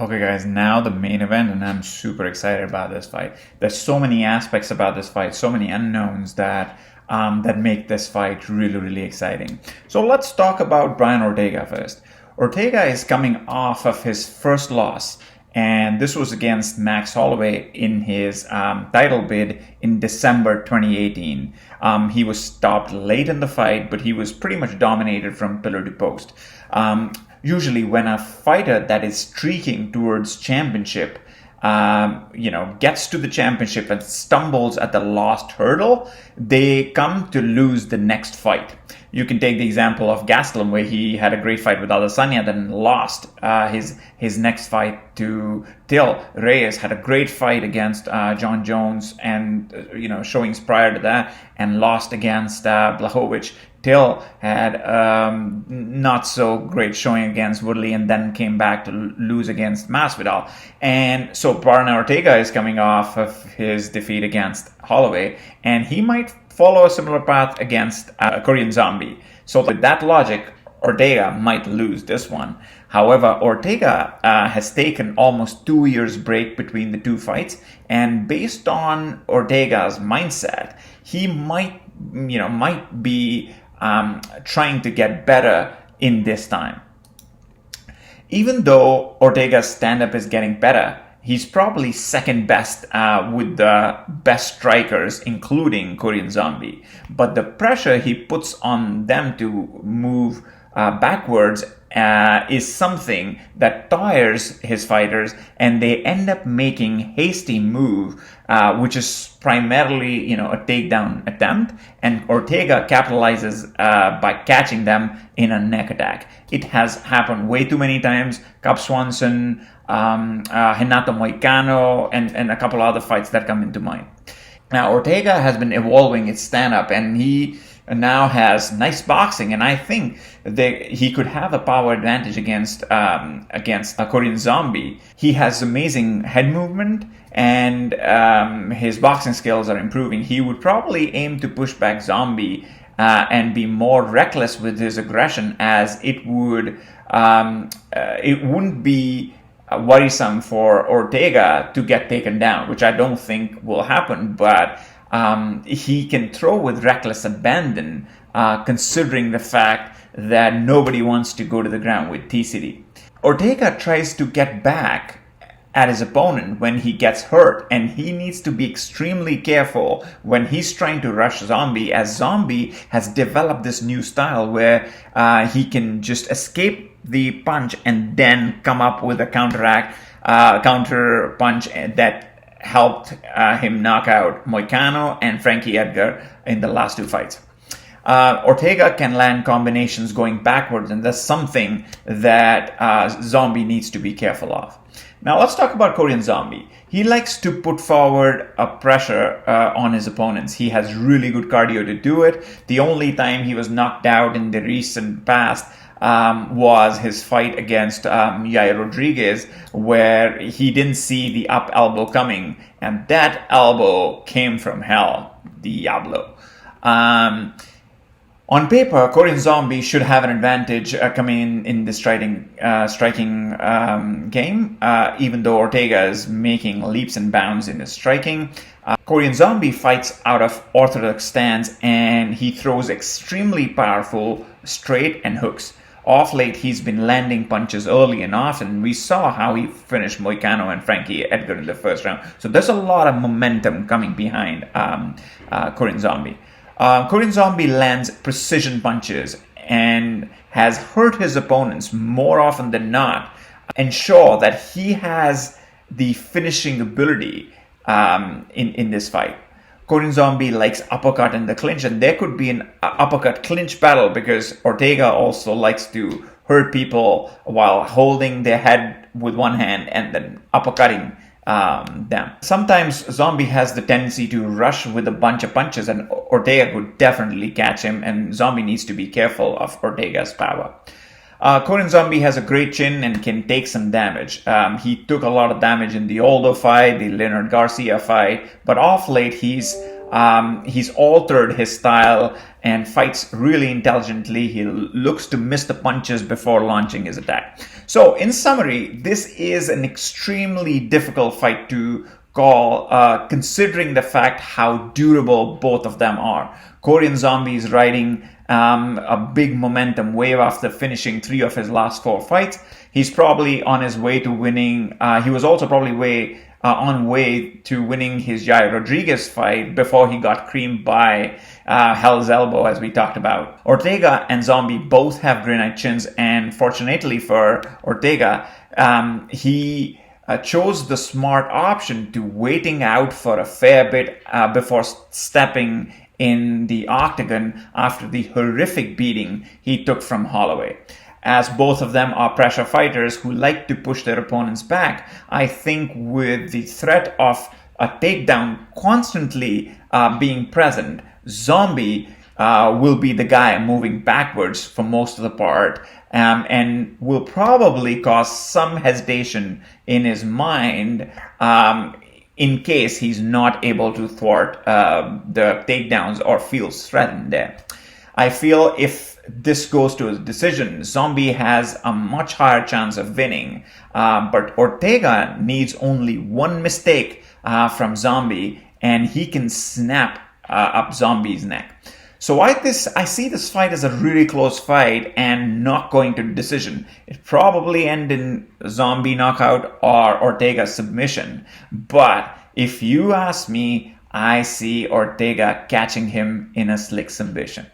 Okay, guys, now the main event, and I'm super excited about this fight. There's so many aspects about this fight, so many unknowns that make this fight really, really exciting. So let's talk about Brian Ortega first. Ortega is coming off of his first loss, and this was against Max Holloway in his title bid in December 2018. He was stopped late in the fight, but he was pretty much dominated from pillar to post. Usually when a fighter that is streaking towards championship, gets to the championship and stumbles at the last hurdle, they come to lose the next fight. You can take the example of Gastelum, where he had a great fight with Adesanya, then lost his next fight to Till. Reyes had a great fight against John Jones, and showings prior to that, and lost against Blachowicz. Till had not so great showing against Woodley, and then came back to lose against Masvidal. And so Brian Ortega is coming off of his defeat against Holloway, and he might follow a similar path against Korean Zombie. So with that logic, Ortega might lose this one. However, Ortega has taken almost 2 years break between the two fights, and based on Ortega's mindset, he might be trying to get better in this time. Even though Ortega's stand-up is getting better, he's probably second best with the best strikers, including Korean Zombie. But the pressure he puts on them to move backwards is something that tires his fighters, and they end up making hasty move, which is primarily a takedown attempt, and Ortega capitalizes by catching them in a neck attack. It has happened way too many times. Cub Swanson, Renato Moicano, and a couple other fights that come into mind. Now, Ortega has been evolving his stand-up, and he now has nice boxing, and I think that he could have a power advantage against a Korean Zombie. He has amazing head movement, and his boxing skills are improving. He would probably aim to push back Zombie and be more reckless with his aggression, as it wouldn't be worrisome for Ortega to get taken down, which I don't think will happen, but he can throw with reckless abandon, considering the fact that nobody wants to go to the ground with TCD. Ortega tries to get back at his opponent when he gets hurt, and he needs to be extremely careful when he's trying to rush Zombie, as Zombie has developed this new style where he can just escape the punch and then come up with a counter punch that helped him knock out Moicano and Frankie Edgar in the last two fights. Ortega can land combinations going backwards, and that's something that Zombie needs to be careful of. Now let's talk about Korean Zombie. He likes to put forward a pressure on his opponents. He has really good cardio to do it. The only time he was knocked out in the recent past was his fight against Yair Rodriguez, where he didn't see the up elbow coming, and that elbow came from hell, Diablo. On paper, Korean Zombie should have an advantage coming in the striking game, even though Ortega is making leaps and bounds in his striking. Korean Zombie fights out of orthodox stance, and he throws extremely powerful straight and hooks. Off late, he's been landing punches early and often. We saw how he finished Moicano and Frankie Edgar in the first round. So there's a lot of momentum coming behind Korean Zombie. Korean Zombie lands precision punches and has hurt his opponents more often than not, ensure that he has the finishing ability in this fight. Korean Zombie likes uppercut in the clinch, and there could be an uppercut clinch battle because Ortega also likes to hurt people while holding their head with one hand and then uppercutting them. Sometimes Zombie has the tendency to rush with a bunch of punches, and Ortega could definitely catch him, and Zombie needs to be careful of Ortega's power. Korean Zombie has a great chin and can take some damage. He took a lot of damage in the Aldo fight, the Leonard Garcia fight, but off late he's He's altered his style and fights really intelligently. He looks to miss the punches before launching his attack. So in summary, this is an extremely difficult fight to call, considering the fact how durable both of them are. Korean Zombie is riding a big momentum wave after finishing 3 of his last 4 fights. He's probably on his way to winning. He was also probably on way to winning his Jair Rodriguez fight before he got creamed by Hell's Elbow, as we talked about. Ortega and Zombie both have granite chins, and fortunately for Ortega, he chose the smart option to waiting out for a fair bit before stepping in the octagon after the horrific beating he took from Holloway. As both of them are pressure fighters who like to push their opponents back, I think with the threat of a takedown constantly being present, Zombie will be the guy moving backwards for most of the part, and will probably cause some hesitation in his mind in case he's not able to thwart the takedowns or feels threatened there. I feel if this goes to a decision, Zombie has a much higher chance of winning, but Ortega needs only one mistake from Zombie and he can snap up Zombie's neck. So I see this fight as a really close fight and not going to decision. It probably end in Zombie knockout or Ortega submission. But if you ask me, I see Ortega catching him in a slick submission.